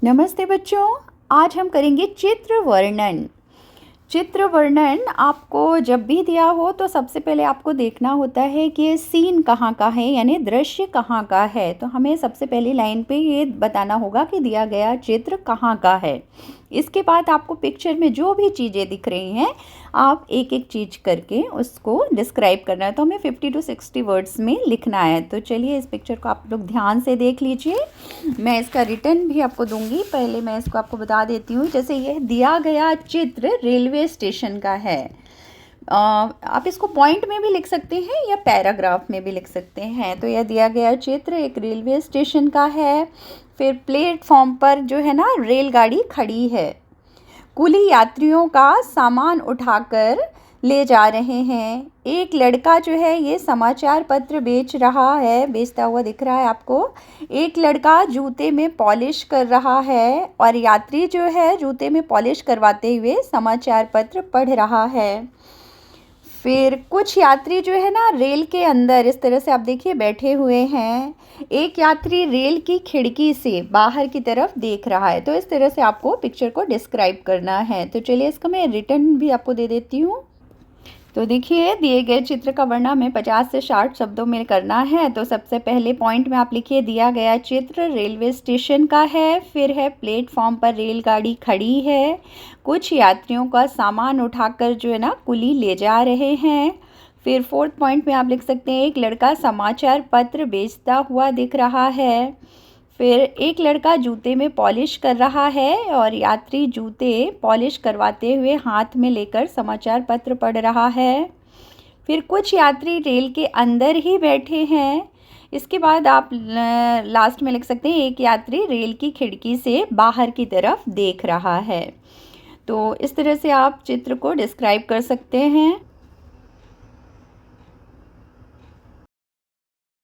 नमस्ते बच्चों। आज हम करेंगे चित्र वर्णन। चित्र वर्णन आपको जब भी दिया हो तो सबसे पहले आपको देखना होता है कि ये सीन कहाँ का है, यानी दृश्य कहाँ का है। तो हमें सबसे पहली लाइन पे ये बताना होगा कि दिया गया चित्र कहाँ का है। इसके बाद आपको पिक्चर में जो भी चीज़ें दिख रही हैं आप एक एक चीज़ करके उसको डिस्क्राइब करना है। तो हमें 50 to 60 वर्ड्स में लिखना है। तो चलिए इस पिक्चर को आप लोग ध्यान से देख लीजिए। मैं इसका रिटर्न भी आपको दूंगी, पहले मैं इसको आपको बता देती हूँ। जैसे यह दिया गया चित्र रेलवे स्टेशन का है। आप इसको पॉइंट में भी लिख सकते हैं या पैराग्राफ में भी लिख सकते हैं। तो यह दिया गया चित्र एक रेलवे स्टेशन का है। फिर प्लेटफॉर्म पर जो है ना रेलगाड़ी खड़ी है, कुली यात्रियों का सामान उठाकर ले जा रहे हैं। एक लड़का जो है ये समाचार पत्र बेचता हुआ दिख रहा है आपको। एक लड़का जूते में पॉलिश कर रहा है और यात्री जो है जूते में पॉलिश करवाते हुए समाचार पत्र पढ़ रहा है। फिर कुछ यात्री जो है ना रेल के अंदर इस तरह से आप देखिए बैठे हुए हैं। एक यात्री रेल की खिड़की से बाहर की तरफ देख रहा है। तो इस तरह से आपको पिक्चर को डिस्क्राइब करना है। तो चलिए इसका मैं रिटर्न भी आपको दे देती हूँ। तो देखिए दिए गए चित्र का वर्णन हमें 50 से 60 शब्दों में करना है। तो सबसे पहले पॉइंट में आप लिखिए दिया गया चित्र रेलवे स्टेशन का है। फिर है प्लेटफॉर्म पर रेलगाड़ी खड़ी है, कुछ यात्रियों का सामान उठाकर जो है ना कुली ले जा रहे हैं। फिर फोर्थ पॉइंट में आप लिख सकते हैं एक लड़का समाचार पत्र बेचता हुआ दिख रहा है। फिर एक लड़का जूते में पॉलिश कर रहा है और यात्री जूते पॉलिश करवाते हुए हाथ में लेकर समाचार पत्र पढ़ रहा है। फिर कुछ यात्री रेल के अंदर ही बैठे हैं। इसके बाद आप लास्ट में लिख सकते हैं एक यात्री रेल की खिड़की से बाहर की तरफ देख रहा है। तो इस तरह से आप चित्र को डिस्क्राइब कर सकते हैं।